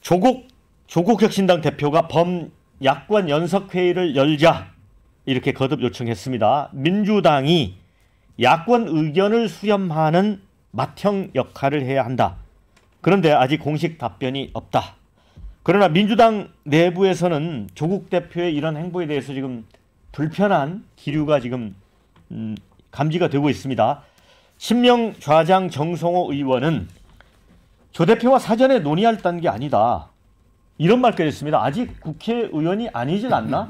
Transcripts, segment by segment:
조국 혁신당 대표가 범야권 연석회의를 열자 이렇게 거듭 요청했습니다. 민주당이 야권 의견을 수렴하는 맏형 역할을 해야 한다. 그런데 아직 공식 답변이 없다. 그러나 민주당 내부에서는 조국 대표의 이런 행보에 대해서 지금 불편한 기류가 지금 감지가 되고 있습니다. 신명 좌장 정성호 의원은 조 대표와 사전에 논의할 게 아니다. 이런 말까지 했습니다. 아직 국회의원이 아니진 않나?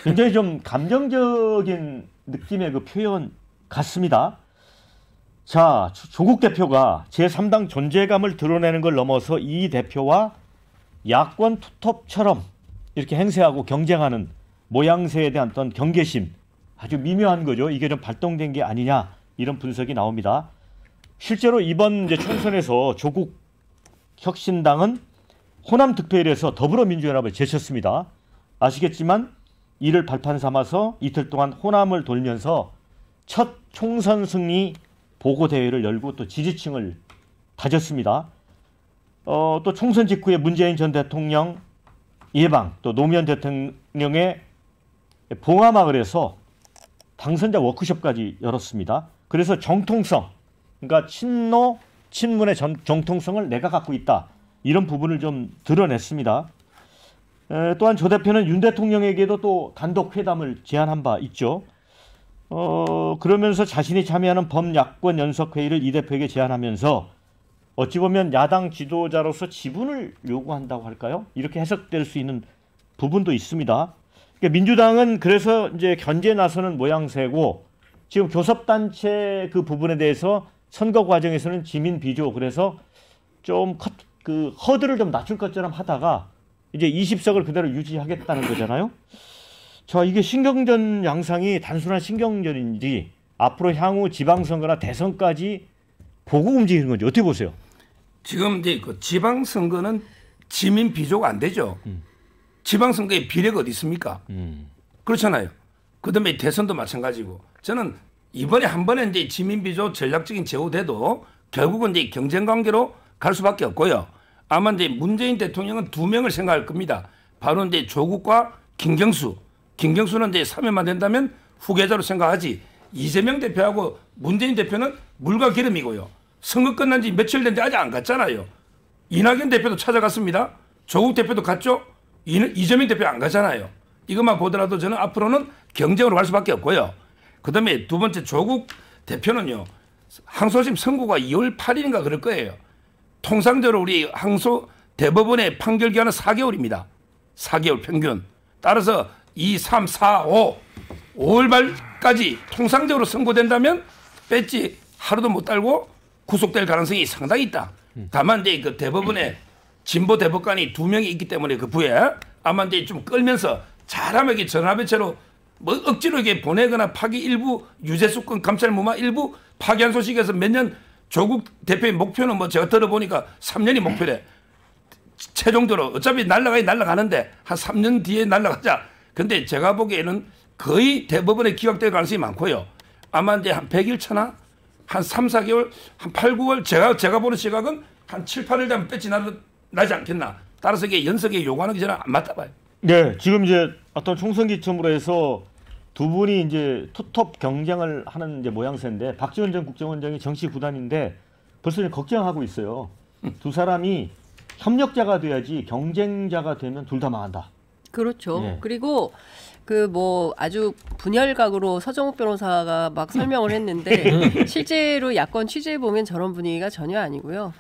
굉장히 좀 감정적인 느낌의 그 표현 같습니다. 자, 조국 대표가 제3당 존재감을 드러내는 걸 넘어서 이 대표와 야권 투톱처럼 이렇게 행세하고 경쟁하는 모양새에 대한 어떤 경계심, 아주 미묘한 거죠. 이게 좀 발동된 게 아니냐, 이런 분석이 나옵니다. 실제로 이번 이제 총선에서 조국 혁신당은 호남 득표일에서 더불어민주연합을 제쳤습니다. 아시겠지만 이를 발판 삼아서 이틀 동안 호남을 돌면서 첫 총선 승리 보고대회를 열고 또 지지층을 다졌습니다. 또 총선 직후에 문재인 전 대통령 예방, 또 노무현 대통령의 봉하마을에서 당선자 워크숍까지 열었습니다. 그래서 정통성, 그러니까 친노, 친문의 정통성을 내가 갖고 있다. 이런 부분을 좀 드러냈습니다. 또한 조 대표는 윤 대통령에게도 또 단독 회담을 제안한 바 있죠. 그러면서 자신이 참여하는 범야권 연석회의를 이 대표에게 제안하면서 어찌 보면 야당 지도자로서 지분을 요구한다고 할까요? 이렇게 해석될 수 있는 부분도 있습니다. 그러니까 민주당은 그래서 이제 견제에 나서는 모양새고 지금 교섭단체 그 부분에 대해서 선거 과정에서는 지민 비조, 그래서 좀 그 허들을 좀 낮출 것처럼 하다가 이제 20석을 그대로 유지하겠다는 거잖아요. 자, 이게 신경전 양상이 단순한 신경전인지 앞으로 향후 지방선거나 대선까지 보고 움직이는 건지 어떻게 보세요? 지금 이제 그 지방선거는 지민 비조가 안 되죠. 지방선거에 비례가 어디 있습니까? 그렇잖아요. 그다음에 대선도 마찬가지고. 저는 이번에 한 번에 이제 지민 비조 전략적인 제후돼도 결국은 이제 경쟁 관계로 갈 수밖에 없고요. 아마 이제 문재인 대통령은 두 명을 생각할 겁니다. 바로 이제 조국과 김경수. 김경수는 이제 3회만 된다면 후계자로 생각하지. 이재명 대표하고 문재인 대표는 물과 기름이고요. 선거 끝난 지 며칠 됐는데 아직 안 갔잖아요. 이낙연 대표도 찾아갔습니다. 조국 대표도 갔죠. 이재명 대표 안 가잖아요. 이것만 보더라도 저는 앞으로는 경쟁으로 갈 수밖에 없고요. 그다음에 두 번째 조국 대표는요. 항소심 선고가 2월 8일인가 그럴 거예요. 통상적으로 우리 항소 대법원의 판결 기한은 4개월입니다. 4개월 평균. 따라서 2, 3, 4, 5월 말까지 통상적으로 선고된다면 배지 하루도 못 달고 구속될 가능성이 상당히 있다. 다만 이제 그 대법원에 진보 대법관이 2명이 있기 때문에 그 부에 아마 이제 좀 끌면서 잘하면 이게 전화배치로 뭐 억지로 이게 보내거나 파기 일부 유죄수권 감찰 무마 일부 파기한 소식에서 몇 년 조국 대표의 목표는 뭐 제가 들어보니까 3년이 목표래. 최종적으로 어차피 날아가는데 한 3년 뒤에 날아가자. 근데 제가 보기에는 거의 대법원에 기각될 가능성이 많고요. 아마 이제 한 100일 차나 한 3, 4개월, 한 8, 9월 제가 보는 시각은 한 7, 8일 되면 배지 나지 않겠나. 따라서 이게 연석에 요구하는 게 저는 안 맞다 봐요. 네, 지금 이제 어떤 총선 기점으로 해서 두 분이 이제 투톱 경쟁을 하는 이제 모양새인데 박지원 전 국정원장이 정치 구단인데 벌써 이제 걱정하고 있어요. 두 사람이 협력자가 돼야지 경쟁자가 되면 둘 다 망한다. 그렇죠. 네. 그리고 그 뭐 아주 분열각으로 서정욱 변호사가 막 설명을 했는데 실제로 야권 취재해 보면 저런 분위기가 전혀 아니고요.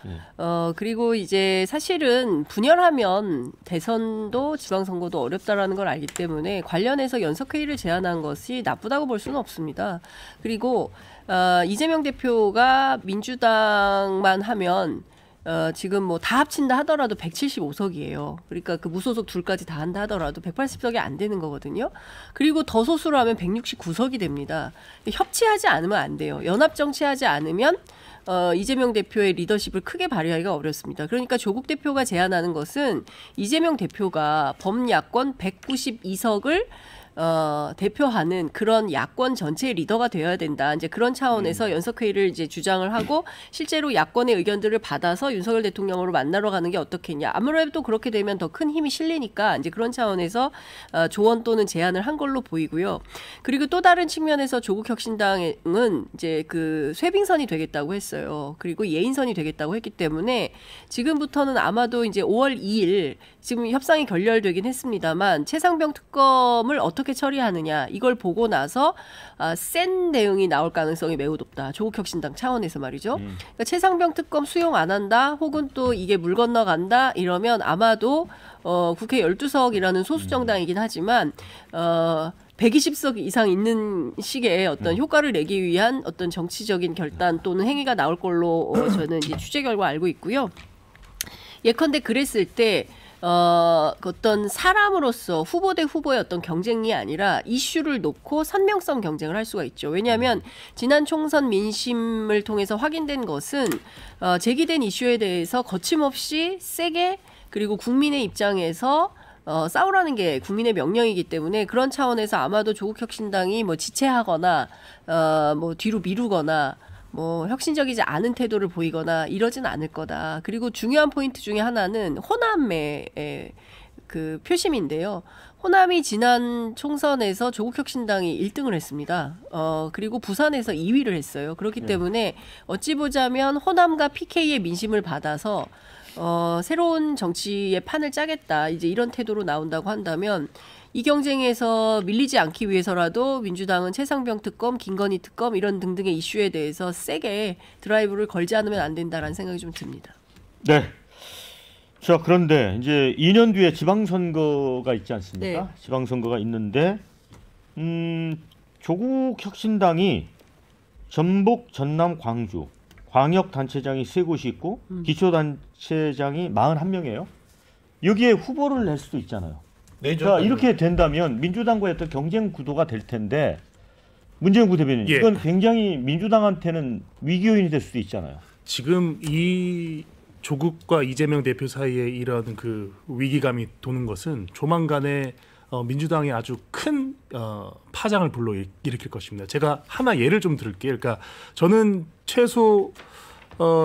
그리고 이제 사실은 분열하면 대선도 지방선거도 어렵다라는 걸 알기 때문에 관련해서 연석회의를 제안한 것이 나쁘다고 볼 수는 없습니다. 그리고 이재명 대표가 민주당만 하면 지금 뭐 다 합친다 하더라도 175석이에요. 그러니까 그 무소속 둘까지 다 한다 하더라도 180석이 안 되는 거거든요. 그리고 더 소수로 하면 169석이 됩니다. 협치하지 않으면 안 돼요. 연합 정치하지 않으면 이재명 대표의 리더십을 크게 발휘하기가 어렵습니다. 그러니까 조국 대표가 제안하는 것은 이재명 대표가 범야권 192석을 대표하는 그런 야권 전체의 리더가 되어야 된다. 이제 그런 차원에서 연석회의를 이제 주장을 하고 실제로 야권의 의견들을 받아서 윤석열 대통령으로 만나러 가는 게 어떻겠냐. 아무래도 그렇게 되면 더 큰 힘이 실리니까 이제 그런 차원에서 조언 또는 제안을 한 걸로 보이고요. 그리고 또 다른 측면에서 조국혁신당은 이제 그 쇄빙선이 되겠다고 했어요. 그리고 예인선이 되겠다고 했기 때문에 지금부터는 아마도 이제 5월 2일 지금 협상이 결렬되긴 했습니다만 최상병 특검을 어떻게 처리하느냐 이걸 보고 나서 센 대응이 나올 가능성이 매우 높다. 조국혁신당 차원에서 말이죠. 그러니까 최상병 특검 수용 안 한다 혹은 또 이게 물 건너간다 이러면 아마도 국회 12석이라는 소수 정당이긴 하지만 120석 이상 있는 식의 어떤 효과를 내기 위한 어떤 정치적인 결단 또는 행위가 나올 걸로 저는 이제 취재 결과 알고 있고요. 예컨대 그랬을 때 어떤 사람으로서 후보 대 후보의 어떤 경쟁이 아니라 이슈를 놓고 선명성 경쟁을 할 수가 있죠. 왜냐하면 지난 총선 민심을 통해서 확인된 것은 제기된 이슈에 대해서 거침없이 세게 그리고 국민의 입장에서 싸우라는 게 국민의 명령이기 때문에 그런 차원에서 아마도 조국혁신당이 뭐 지체하거나 뭐 뒤로 미루거나 뭐 혁신적이지 않은 태도를 보이거나 이러진 않을 거다. 그리고 중요한 포인트 중에 하나는 호남의 그 표심인데요. 호남이 지난 총선에서 조국혁신당이 1등을 했습니다. 그리고 부산에서 2위를 했어요. 그렇기 때문에 어찌 보자면 호남과 PK의 민심을 받아서 새로운 정치의 판을 짜겠다. 이제 이런 태도로 나온다고 한다면 이 경쟁에서 밀리지 않기 위해서라도 민주당은 최상병 특검, 김건희 특검 이런 등등의 이슈에 대해서 세게 드라이브를 걸지 않으면 안 된다라는 생각이 좀 듭니다. 네. 자, 그런데 이제 2년 뒤에 지방선거가 있지 않습니까? 네. 지방선거가 있는데 조국혁신당이 전북, 전남, 광주 광역단체장이 3곳이 있고 기초단체장이 41명이에요. 여기에 후보를 낼 수도 있잖아요. 자, 이렇게 된다면 민주당과의 어떤 경쟁 구도가 될 텐데 문재인 부대변인 이건 굉장히 민주당한테는 위기 요인이 될 수도 있잖아요. 지금 이 조국과 이재명 대표 사이에 이런 그 위기감이 도는 것은 조만간에 민주당이 아주 큰 파장을 불러일으킬 것입니다. 제가 하나 예를 좀 들을게요. 그러니까 저는 최소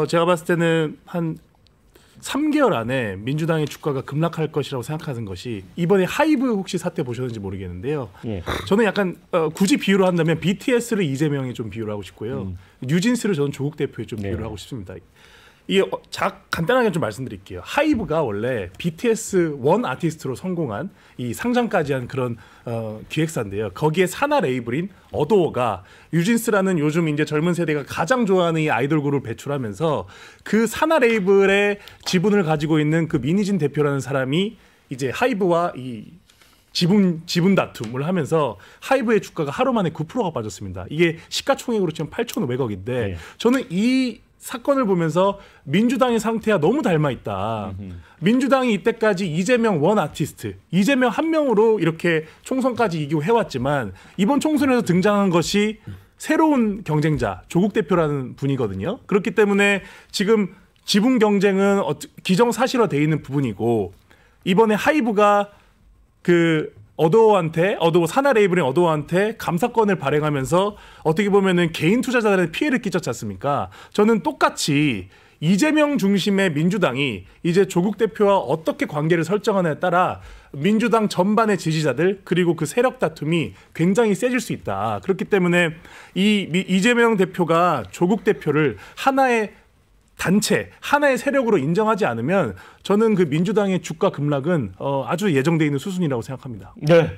제가 봤을 때는 한 3개월 안에 민주당의 주가가 급락할 것이라고 생각하는 것이 이번에 하이브 혹시 사태 보셨는지 모르겠는데요. 예. 저는 약간 굳이 비유를 한다면 BTS를 이재명이 좀 비유를 하고 싶고요. 뉴진스를 저는 조국 대표에 좀 비유를 하고 싶습니다. 이게 간단하게 좀 말씀드릴게요. 하이브가 원래 BTS 원 아티스트로 성공한 이 상장까지 한 그런 기획사인데요. 거기에 산하 레이블인 어도어가 뉴진스라는 요즘 이제 젊은 세대가 가장 좋아하는 이 아이돌 그룹을 배출하면서 그 산하 레이블의 지분을 가지고 있는 그 민희진 대표라는 사람이 이제 하이브와 이 지분 다툼을 하면서 하이브의 주가가 하루 만에 9%가 빠졌습니다. 이게 시가총액으로 지금 8,500억인데 네. 저는 이 사건을 보면서 민주당의 상태와 너무 닮아 있다. 민주당이 이때까지 이재명 원 아티스트, 이재명 한 명으로 이렇게 총선까지 이기고 해왔지만 이번 총선에서 등장한 것이 새로운 경쟁자, 조국 대표라는 분이거든요. 그렇기 때문에 지금 지분 경쟁은 기정사실화되어 있는 부분이고 이번에 하이브가 그 어도어 산하 레이블인 어도어한테 감사권을 발행하면서 어떻게 보면은 개인 투자자들한테 피해를 끼쳤지 않습니까? 저는 똑같이 이재명 중심의 민주당이 이제 조국 대표와 어떻게 관계를 설정하느냐에 따라 민주당 전반의 지지자들 그리고 그 세력 다툼이 굉장히 세질 수 있다. 그렇기 때문에 이재명 대표가 조국 대표를 하나의 단체, 하나의 세력으로 인정하지 않으면 저는 그 민주당의 주가 급락은 아주 예정돼 있는 수순이라고 생각합니다. 네.